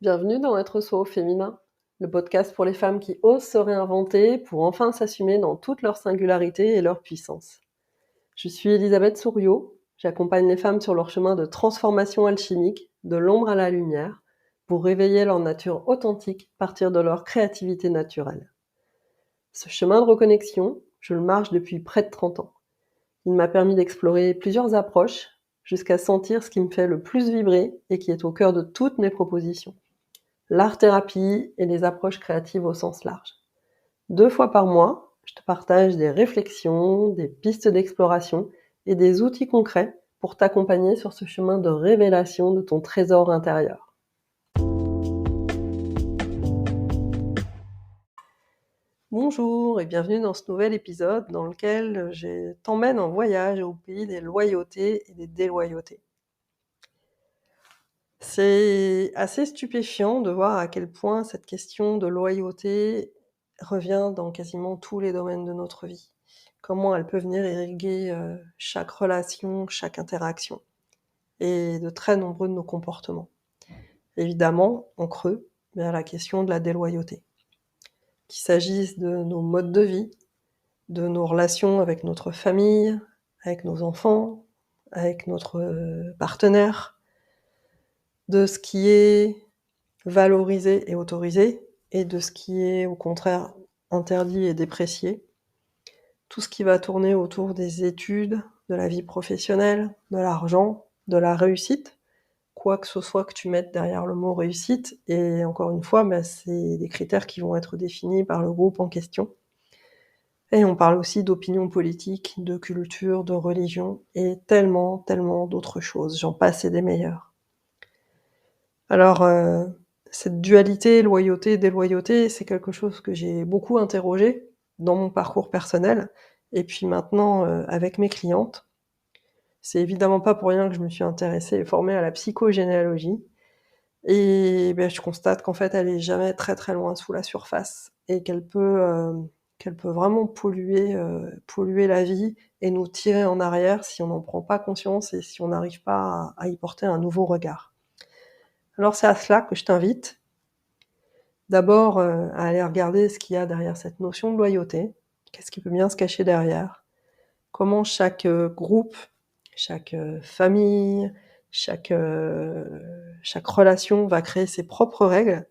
Bienvenue dans Être soi au féminin, le podcast pour les femmes qui osent se réinventer pour enfin s'assumer dans toute leur singularité et leur puissance. Je suis Elisabeth Souriau, j'accompagne les femmes sur leur chemin de transformation alchimique, de l'ombre à la lumière, pour réveiller leur nature authentique, partir de leur créativité naturelle. Ce chemin de reconnexion, je le marche depuis près de 30 ans. Il m'a permis d'explorer plusieurs approches, jusqu'à sentir ce qui me fait le plus vibrer et qui est au cœur de toutes mes propositions. L'art-thérapie et les approches créatives au sens large. 2 fois par mois, je te partage des réflexions, des pistes d'exploration et des outils concrets pour t'accompagner sur ce chemin de révélation de ton trésor intérieur. Bonjour et bienvenue dans ce nouvel épisode dans lequel je t'emmène en voyage au pays des loyautés et des déloyautés. C'est assez stupéfiant de voir à quel point cette question de loyauté revient dans quasiment tous les domaines de notre vie. Comment elle peut venir irriguer chaque relation, chaque interaction et de très nombreux de nos comportements. Évidemment, en creux, il y a la question de la déloyauté. Qu'il s'agisse de nos modes de vie, de nos relations avec notre famille, avec nos enfants, avec notre partenaire, de ce qui est valorisé et autorisé, et de ce qui est au contraire interdit et déprécié. Tout ce qui va tourner autour des études, de la vie professionnelle, de l'argent, de la réussite, quoi que ce soit que tu mettes derrière le mot réussite, et encore une fois, c'est des critères qui vont être définis par le groupe en question. Et on parle aussi d'opinion politique, de culture, de religion, et tellement, tellement d'autres choses, j'en passe et des meilleures. Alors, cette dualité, loyauté, déloyauté, c'est quelque chose que j'ai beaucoup interrogé dans mon parcours personnel et puis maintenant, avec mes clientes. C'est évidemment pas pour rien que je me suis intéressée et formée à la psychogénéalogie et je constate qu'en fait, elle est jamais très, très loin sous la surface et qu'elle peut vraiment polluer la vie et nous tirer en arrière si on n'en prend pas conscience et si on n'arrive pas à y porter un nouveau regard. Alors c'est à cela que je t'invite. D'abord, à aller regarder ce qu'il y a derrière cette notion de loyauté. Qu'est-ce qui peut bien se cacher derrière? Comment chaque groupe, chaque famille, chaque relation va créer ses propres règles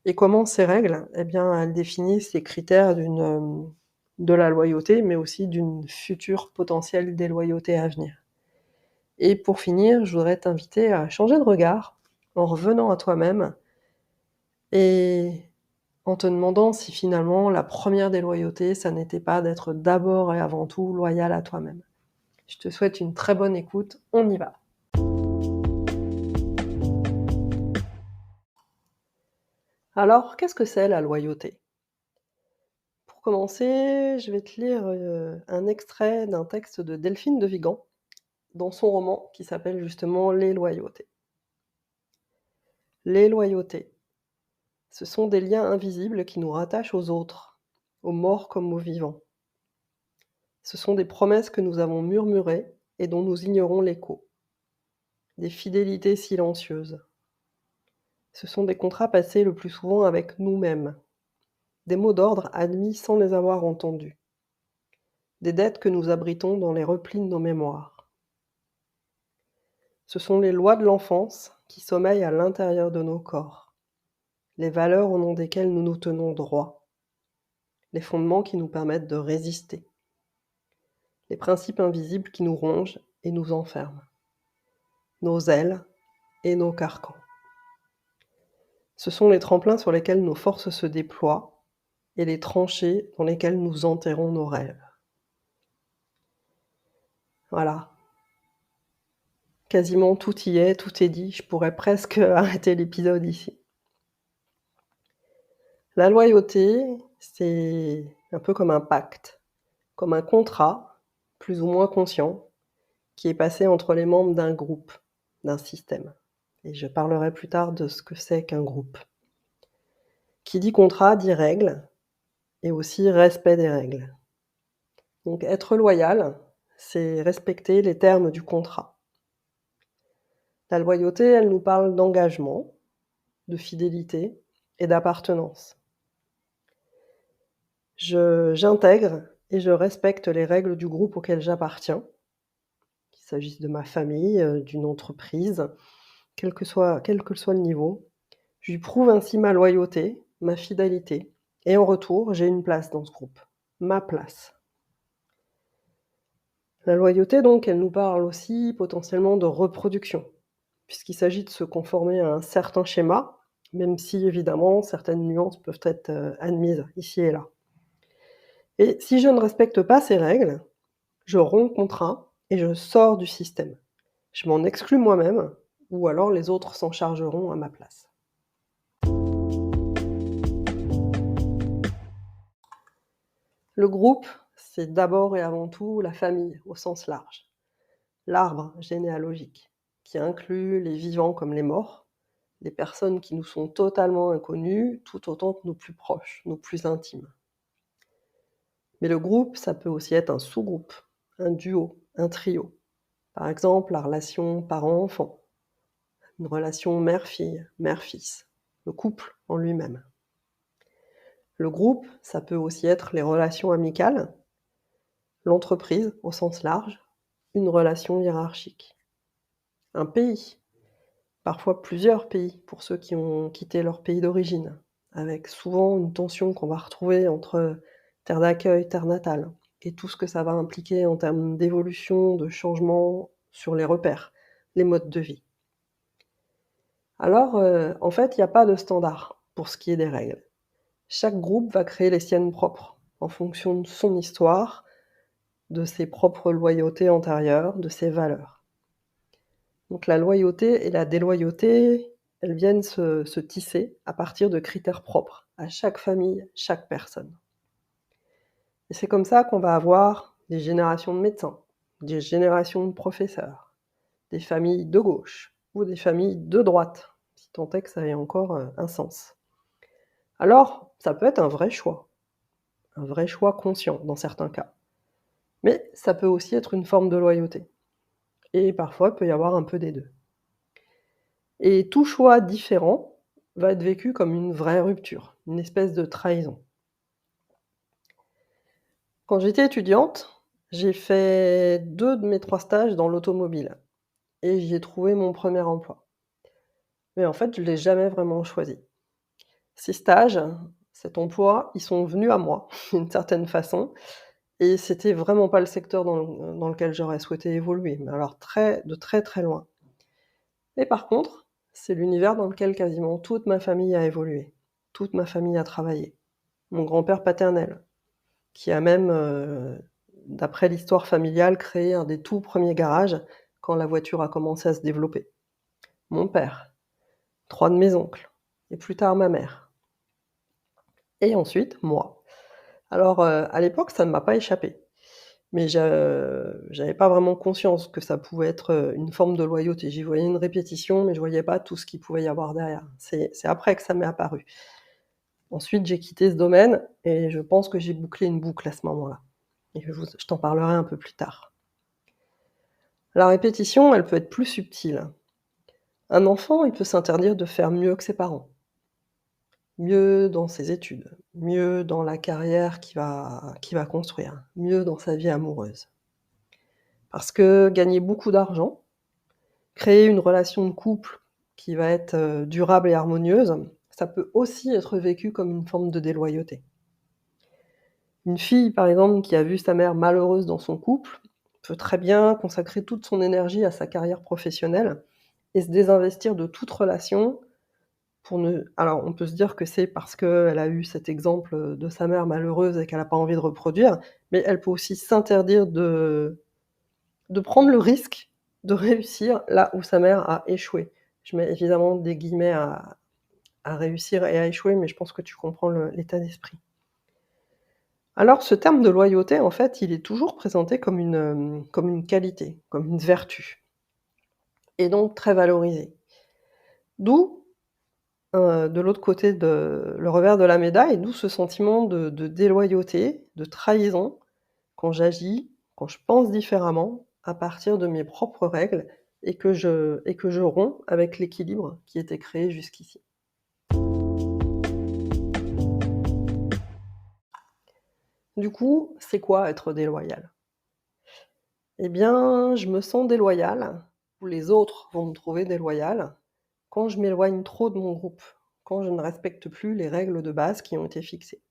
et comment ces règles, elles définissent les critères de la loyauté, mais aussi d'une future potentielle déloyauté à venir. Et pour finir, je voudrais t'inviter à changer de regard en revenant à toi-même et en te demandant si finalement la première déloyauté, ça n'était pas d'être d'abord et avant tout loyal à toi-même. Je te souhaite une très bonne écoute, on y va. Alors, qu'est-ce que c'est la loyauté? Pour commencer, je vais te lire un extrait d'un texte de Delphine de Vigan, dans son roman qui s'appelle justement Les loyautés. Les loyautés, ce sont des liens invisibles qui nous rattachent aux autres, aux morts comme aux vivants. Ce sont des promesses que nous avons murmurées et dont nous ignorons l'écho. Des fidélités silencieuses. Ce sont des contrats passés le plus souvent avec nous-mêmes. Des mots d'ordre admis sans les avoir entendus. Des dettes que nous abritons dans les replis de nos mémoires. Ce sont les lois de l'enfance qui sommeillent à l'intérieur de nos corps. Les valeurs au nom desquelles nous nous tenons droit. Les fondements qui nous permettent de résister. Les principes invisibles qui nous rongent et nous enferment. Nos ailes et nos carcans. Ce sont les tremplins sur lesquels nos forces se déploient et les tranchées dans lesquelles nous enterrons nos rêves. Voilà. Quasiment tout y est, tout est dit. Je pourrais presque arrêter l'épisode ici. La loyauté, c'est un peu comme un pacte, comme un contrat, plus ou moins conscient, qui est passé entre les membres d'un groupe, d'un système. Et je parlerai plus tard de ce que c'est qu'un groupe. Qui dit contrat dit règles, et aussi respect des règles. Donc être loyal, c'est respecter les termes du contrat. La loyauté, elle nous parle d'engagement, de fidélité et d'appartenance. J'intègre et je respecte les règles du groupe auquel j'appartiens, qu'il s'agisse de ma famille, d'une entreprise, quel que soit le niveau. Je lui prouve ainsi ma loyauté, ma fidélité et en retour, j'ai une place dans ce groupe, ma place. La loyauté donc, elle nous parle aussi potentiellement de reproduction, puisqu'il s'agit de se conformer à un certain schéma, même si évidemment certaines nuances peuvent être, admises ici et là. Et si je ne respecte pas ces règles, je romps le contrat et je sors du système. Je m'en exclus moi-même ou alors les autres s'en chargeront à ma place. Le groupe, c'est d'abord et avant tout la famille au sens large. L'arbre généalogique, qui inclut les vivants comme les morts, les personnes qui nous sont totalement inconnues, tout autant que nos plus proches, nos plus intimes. Mais le groupe, ça peut aussi être un sous-groupe, un duo, un trio. Par exemple, la relation parent-enfant, une relation mère-fille, mère-fils, le couple en lui-même. Le groupe, ça peut aussi être les relations amicales, l'entreprise au sens large, une relation hiérarchique. Un pays, parfois plusieurs pays pour ceux qui ont quitté leur pays d'origine, avec souvent une tension qu'on va retrouver entre terre d'accueil, terre natale, et tout ce que ça va impliquer en termes d'évolution, de changement sur les repères, les modes de vie. Alors, en fait, il n'y a pas de standard pour ce qui est des règles. Chaque groupe va créer les siennes propres, en fonction de son histoire, de ses propres loyautés antérieures, de ses valeurs. Donc la loyauté et la déloyauté, elles viennent se tisser à partir de critères propres à chaque famille, chaque personne. Et c'est comme ça qu'on va avoir des générations de médecins, des générations de professeurs, des familles de gauche ou des familles de droite, si tant est que ça ait encore un sens. Alors, ça peut être un vrai choix conscient dans certains cas. Mais ça peut aussi être une forme de loyauté. Et parfois, il peut y avoir un peu des deux. Et tout choix différent va être vécu comme une vraie rupture, une espèce de trahison. Quand j'étais étudiante, j'ai fait 2 de mes 3 stages dans l'automobile et j'y ai trouvé mon premier emploi. Mais en fait, je ne l'ai jamais vraiment choisi. Ces stages, cet emploi, ils sont venus à moi d'une certaine façon et c'était vraiment pas le secteur dans lequel j'aurais souhaité évoluer, mais alors de très, très loin. Et par contre, c'est l'univers dans lequel quasiment toute ma famille a évolué, toute ma famille a travaillé. Mon grand-père paternel, qui a même, d'après l'histoire familiale, créé un des tout premiers garages quand la voiture a commencé à se développer. Mon père, 3 de mes oncles et plus tard ma mère. Et ensuite, moi. Alors, à l'époque, ça ne m'a pas échappé, mais j'avais pas vraiment conscience que ça pouvait être, une forme de loyauté. J'y voyais une répétition, mais je voyais pas tout ce qu'il pouvait y avoir derrière. C'est après que ça m'est apparu. Ensuite, j'ai quitté ce domaine et je pense que j'ai bouclé une boucle à ce moment-là et je t'en parlerai un peu plus tard. La répétition, elle peut être plus subtile. Un enfant, il peut s'interdire de faire mieux que ses parents, mieux dans ses études, mieux dans la carrière qu'il va construire, mieux dans sa vie amoureuse. Parce que gagner beaucoup d'argent, créer une relation de couple qui va être, durable et harmonieuse, ça peut aussi être vécu comme une forme de déloyauté. Une fille, par exemple, qui a vu sa mère malheureuse dans son couple, peut très bien consacrer toute son énergie à sa carrière professionnelle et se désinvestir de toute relation pour ne alors on peut se dire que c'est parce qu'elle a eu cet exemple, de sa mère malheureuse et qu'elle a pas envie de reproduire, mais elle peut aussi s'interdire de prendre le risque de réussir là où sa mère a échoué. Je mets évidemment des guillemets à réussir et à échouer, mais je pense que tu comprends l'état d'esprit. Alors ce terme de loyauté, en fait, il est toujours présenté comme une qualité, comme une vertu et donc très valorisé. D'où, de l'autre côté le revers de la médaille, d'où ce sentiment de déloyauté, de trahison quand j'agis, quand je pense différemment à partir de mes propres règles et que je romps avec l'équilibre qui était créé jusqu'ici. Du coup, c'est quoi être déloyal? Eh bien, je me sens déloyale, ou les autres vont me trouver déloyale, quand je m'éloigne trop de mon groupe, quand je ne respecte plus les règles de base qui ont été fixées.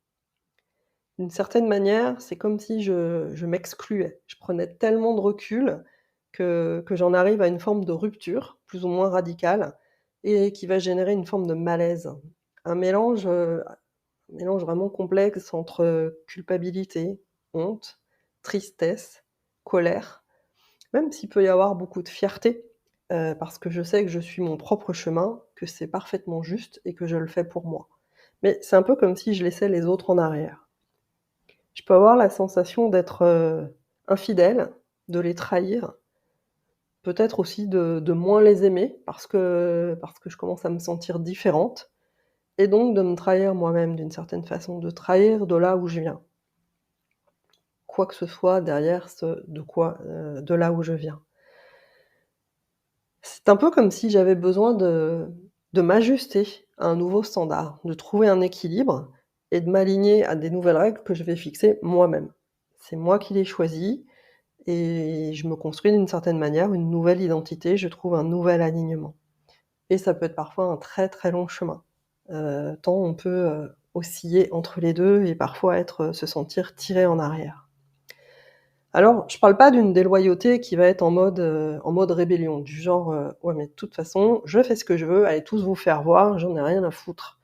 D'une certaine manière, c'est comme si je m'excluais. Je prenais tellement de recul que j'en arrive à une forme de rupture, plus ou moins radicale, et qui va générer une forme de malaise. Un mélange, un mélange vraiment complexe entre culpabilité, honte, tristesse, colère, même s'il peut y avoir beaucoup de fierté, parce que je sais que je suis mon propre chemin, que c'est parfaitement juste et que je le fais pour moi. Mais c'est un peu comme si je laissais les autres en arrière. Je peux avoir la sensation d'être, infidèle, de les trahir, peut-être aussi de moins les aimer parce que je commence à me sentir différente et donc de me trahir moi-même d'une certaine façon, de trahir de là où je viens. Quoi que ce soit derrière de là où je viens. C'est un peu comme si j'avais besoin de m'ajuster à un nouveau standard, de trouver un équilibre et de m'aligner à des nouvelles règles que je vais fixer moi-même. C'est moi qui les choisis et je me construis d'une certaine manière une nouvelle identité, je trouve un nouvel alignement et ça peut être parfois un très, très long chemin, tant on peut, osciller entre les 2 et parfois se sentir tiré en arrière. Alors, je parle pas d'une déloyauté qui va être en mode rébellion, du genre, «Ouais, mais de toute façon, je fais ce que je veux, allez tous vous faire voir, j'en ai rien à foutre».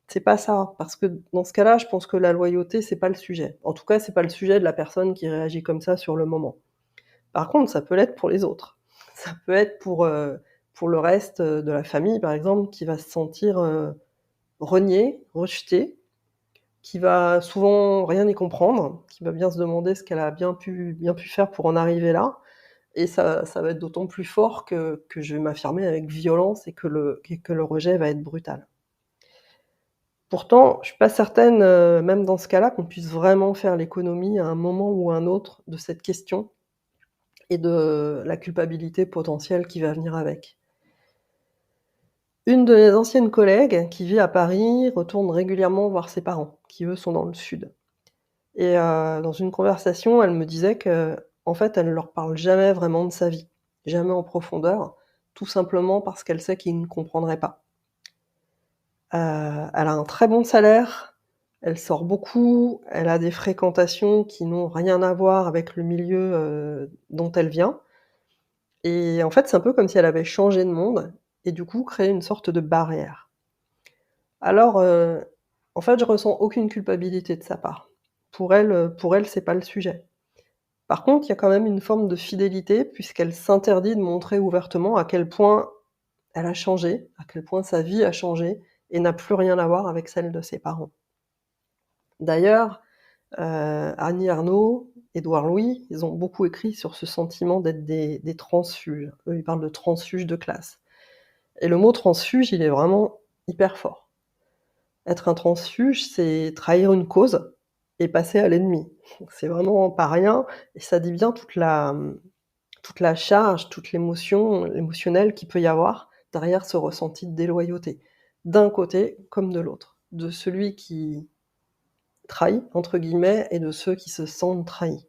C'est pas ça, parce que dans ce cas-là, je pense que la loyauté, c'est pas le sujet. En tout cas, c'est pas le sujet de la personne qui réagit comme ça sur le moment. Par contre, ça peut l'être pour les autres. Ça peut être pour le reste, de la famille, par exemple, qui va se sentir, renié, rejeté, qui va souvent rien y comprendre, qui va bien se demander ce qu'elle a bien pu faire pour en arriver là et ça va être d'autant plus fort que je vais m'affirmer avec violence et que le rejet va être brutal. Pourtant, je suis pas certaine, même dans ce cas-là, qu'on puisse vraiment faire l'économie à un moment ou à un autre de cette question et de la culpabilité potentielle qui va venir avec. Une de mes anciennes collègues, qui vit à Paris, retourne régulièrement voir ses parents, qui eux sont dans le sud. Et dans une conversation, elle me disait qu'en fait, elle ne leur parle jamais vraiment de sa vie, jamais en profondeur, tout simplement parce qu'elle sait qu'ils ne comprendraient pas. Elle a un très bon salaire, elle sort beaucoup, elle a des fréquentations qui n'ont rien à voir avec le milieu, dont elle vient et en fait, c'est un peu comme si elle avait changé de monde et du coup créé une sorte de barrière. Alors, en fait, je ressens aucune culpabilité de sa part. Pour elle, c'est pas le sujet. Par contre, il y a quand même une forme de fidélité puisqu'elle s'interdit de montrer ouvertement à quel point elle a changé, à quel point sa vie a changé et n'a plus rien à voir avec celle de ses parents. D'ailleurs, Annie Ernaux, Édouard Louis, ils ont beaucoup écrit sur ce sentiment d'être des transfuges. Eux, ils parlent de transfuges de classe et le mot transfuge, il est vraiment hyper fort. Être un transfuge, c'est trahir une cause et passer à l'ennemi. C'est vraiment pas rien et ça dit bien toute la charge, toute l'émotion émotionnelle qu'il peut y avoir derrière ce ressenti de déloyauté, d'un côté comme de l'autre, de celui qui «trahit» entre guillemets et de ceux qui se sentent trahis.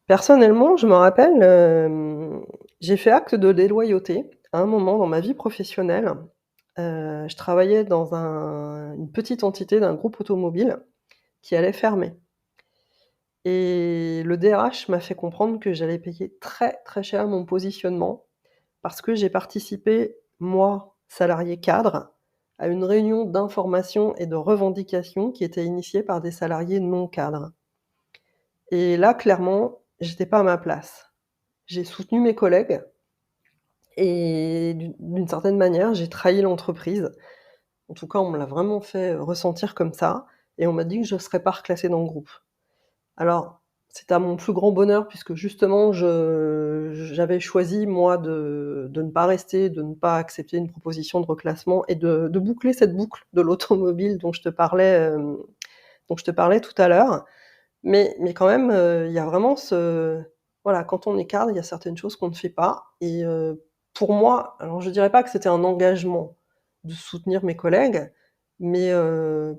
Personnellement, je me rappelle, j'ai fait acte de déloyauté à un moment dans ma vie professionnelle. Je travaillais dans une petite entité d'un groupe automobile qui allait fermer et le DRH m'a fait comprendre que j'allais payer très, très cher mon positionnement parce que j'ai participé, moi, salarié cadre, à une réunion d'information et de revendication qui était initiée par des salariés non cadres. Et là, clairement, j'étais pas à ma place. J'ai soutenu mes collègues et d'une certaine manière, j'ai trahi l'entreprise. En tout cas, on me l'a vraiment fait ressentir comme ça et on m'a dit que je serais pas reclassée dans le groupe. Alors, c'est à mon plus grand bonheur puisque justement j'avais choisi moi de ne pas rester, de ne pas accepter une proposition de reclassement et de boucler cette boucle de l'automobile dont je te parlais tout à l'heure. Mais quand même, il y a vraiment voilà, quand on est cadre, il y a certaines choses qu'on ne fait pas et pour moi, alors je dirais pas que c'était un engagement de soutenir mes collègues, mais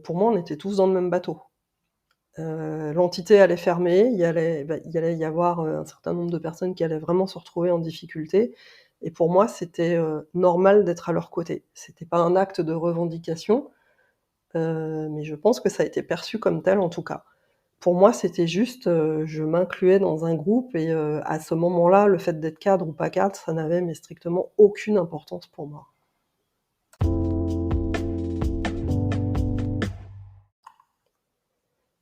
pour moi, on était tous dans le même bateau. L'entité allait fermer, il allait y avoir, un certain nombre de personnes qui allaient vraiment se retrouver en difficulté et pour moi, c'était, normal d'être à leur côté. C'était pas un acte de revendication, mais je pense que ça a été perçu comme tel en tout cas. Pour moi, c'était juste, je m'incluais dans un groupe et à ce moment-là, le fait d'être cadre ou pas cadre, ça n'avait mais strictement aucune importance pour moi.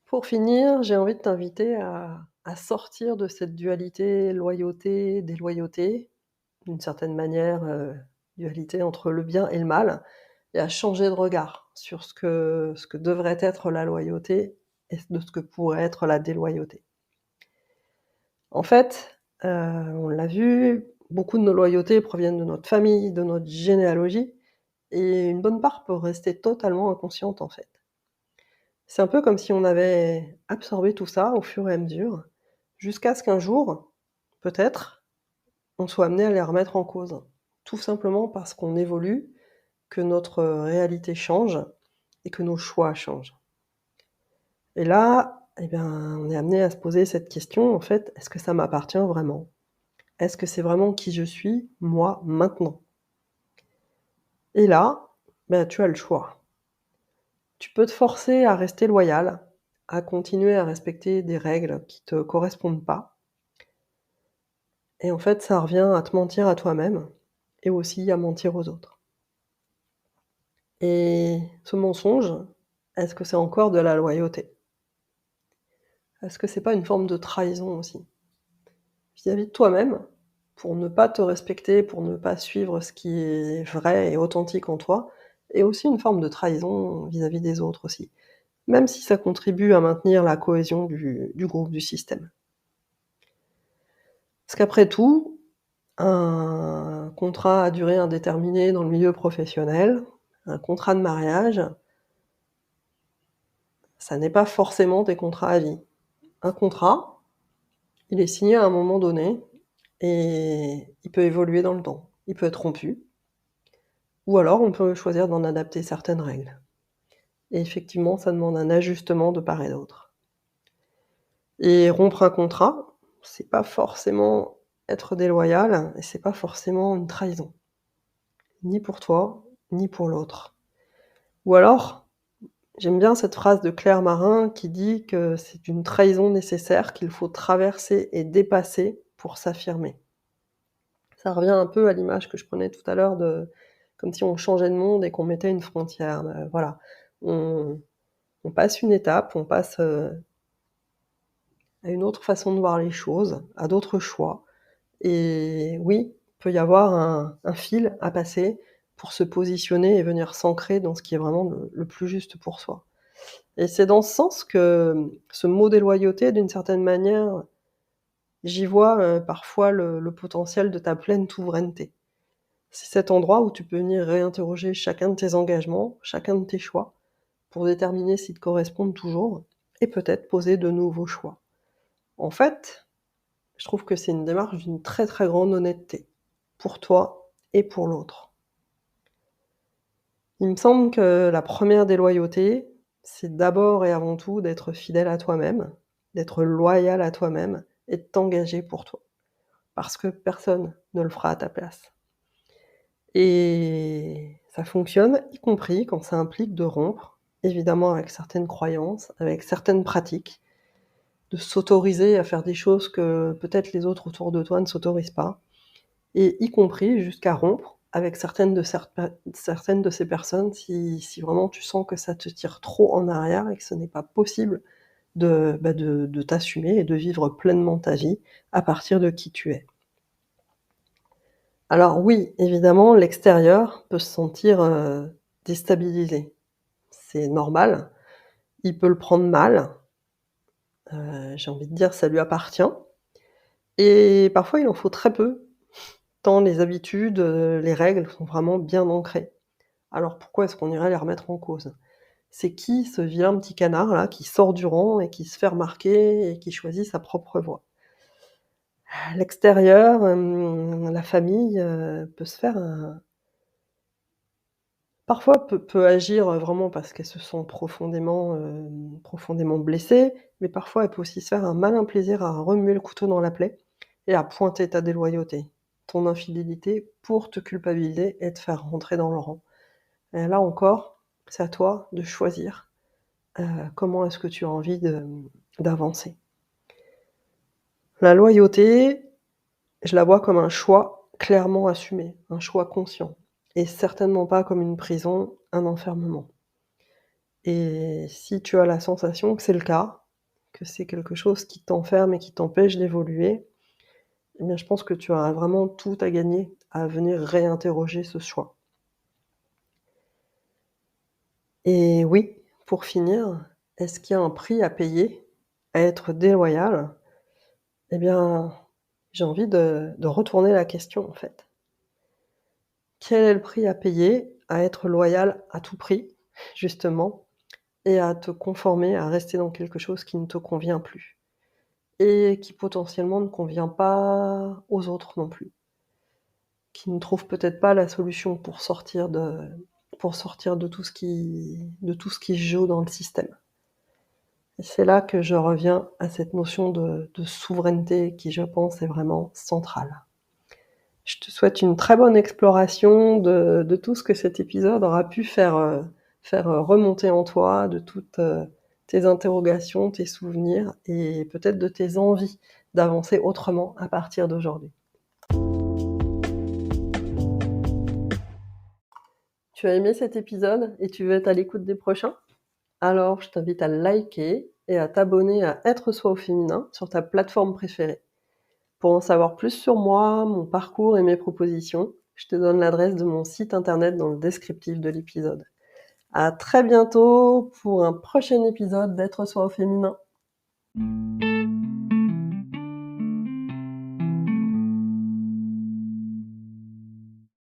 Pour finir, j'ai envie de t'inviter à sortir de cette dualité loyauté, déloyauté, d'une certaine manière, dualité entre le bien et le mal et à changer de regard sur ce que devrait être la loyauté et de ce que pourrait être la déloyauté. En fait, on l'a vu, beaucoup de nos loyautés proviennent de notre famille, de notre généalogie et une bonne part peut rester totalement inconsciente, en fait. C'est un peu comme si on avait absorbé tout ça au fur et à mesure, jusqu'à ce qu'un jour, peut-être, on soit amené à les remettre en cause. Tout simplement parce qu'on évolue, que notre réalité change et que nos choix changent. Et là, eh bien, on est amené à se poser cette question, en fait: «Est-ce que ça m'appartient vraiment? Est-ce que c'est vraiment qui je suis, moi, maintenant?» Et là, bah, tu as le choix. Tu peux te forcer à rester loyal, à continuer à respecter des règles qui te correspondent pas et en fait, ça revient à te mentir à toi-même et aussi à mentir aux autres. Et ce mensonge, est-ce que c'est encore de la loyauté? Est-ce que c'est pas une forme de trahison aussi? Vis-à-vis de toi-même, pour ne pas te respecter, pour ne pas suivre ce qui est vrai et authentique en toi, et aussi une forme de trahison vis-à-vis des autres aussi, même si ça contribue à maintenir la cohésion du groupe, du système. Parce qu'après tout, un contrat à durée indéterminée dans le milieu professionnel, un contrat de mariage, ça n'est pas forcément des contrats à vie. Un contrat, il est signé à un moment donné et il peut évoluer dans le temps. Il peut être rompu ou alors on peut choisir d'en adapter certaines règles et effectivement, ça demande un ajustement de part et d'autre et rompre un contrat, c'est pas forcément être déloyal et c'est pas forcément une trahison, ni pour toi, ni pour l'autre. Ou alors, j'aime bien cette phrase de Claire Marin qui dit que c'est une trahison nécessaire qu'il faut traverser et dépasser pour s'affirmer. Ça revient un peu à l'image que je prenais tout à l'heure de comme si on changeait de monde et qu'on mettait une frontière, voilà. On on passe une étape, on passe, à une autre façon de voir les choses, à d'autres choix et oui, il peut y avoir un fil à passer pour se positionner et venir s'ancrer dans ce qui est vraiment le plus juste pour soi. Et c'est dans ce sens que, ce mot déloyauté, d'une certaine manière, j'y vois, parfois le potentiel de ta pleine souveraineté. C'est cet endroit où tu peux venir réinterroger chacun de tes engagements, chacun de tes choix, pour déterminer s'ils te correspondent toujours et peut-être poser de nouveaux choix. En fait, je trouve que c'est une démarche d'une très, très grande honnêteté, pour toi et pour l'autre. Il me semble que la première déloyauté, c'est d'abord et avant tout d'être fidèle à toi-même, d'être loyal à toi-même et de t'engager pour toi, parce que personne ne le fera à ta place. Et ça fonctionne, y compris quand ça implique de rompre, évidemment avec certaines croyances, avec certaines pratiques, de s'autoriser à faire des choses que peut-être les autres autour de toi ne s'autorisent pas, et y compris jusqu'à rompre avec certaines de ces personnes si vraiment tu sens que ça te tire trop en arrière et que ce n'est pas possible de t'assumer et de vivre pleinement ta vie à partir de qui tu es. Alors oui, évidemment, l'extérieur peut se sentir, déstabilisé. C'est normal, il peut le prendre mal, j'ai envie de dire ça lui appartient et parfois il en faut très peu, tant les habitudes, les règles sont vraiment bien ancrées. Alors pourquoi est-ce qu'on irait les remettre en cause? C'est qui ce vilain petit canard là qui sort du rang et qui se fait remarquer et qui choisit sa propre voie? À l'extérieur, la famille, peut se faire Parfois peut agir, vraiment parce qu'elle se sent profondément blessée, mais parfois elle peut aussi se faire un malin plaisir à remuer le couteau dans la plaie et à pointer ta déloyauté, ton infidélité pour te culpabiliser et te faire rentrer dans le rang. Et là encore, c'est à toi de choisir, comment est-ce que tu as envie d'avancer. La loyauté, je la vois comme un choix clairement assumé, un choix conscient et certainement pas comme une prison, un enfermement. Et si tu as la sensation que c'est le cas, que c'est quelque chose qui t'enferme et qui t'empêche d'évoluer, eh bien, je pense que tu as vraiment tout à gagner à venir réinterroger ce choix. Et oui, pour finir, est-ce qu'il y a un prix à payer à être déloyal? Eh bien, j'ai envie de retourner la question, en fait. Quel est le prix à payer à être loyal à tout prix, justement, et à te conformer, à rester dans quelque chose qui ne te convient plus? Et qui potentiellement ne convient pas aux autres non plus, qui ne trouvent peut-être pas la solution pour sortir de tout ce qui se joue dans le système. Et c'est là que je reviens à cette notion de souveraineté qui, je pense, est vraiment centrale. Je te souhaite une très bonne exploration de tout ce que cet épisode aura pu faire remonter en toi, de toutes, tes interrogations, tes souvenirs et peut-être de tes envies d'avancer autrement à partir d'aujourd'hui. Tu as aimé cet épisode et tu veux être à l'écoute des prochains? Alors je t'invite à liker et à t'abonner à Être soi au féminin sur ta plateforme préférée. Pour en savoir plus sur moi, mon parcours et mes propositions, je te donne l'adresse de mon site internet dans le descriptif de l'épisode. À très bientôt pour un prochain épisode d'Être soi au féminin.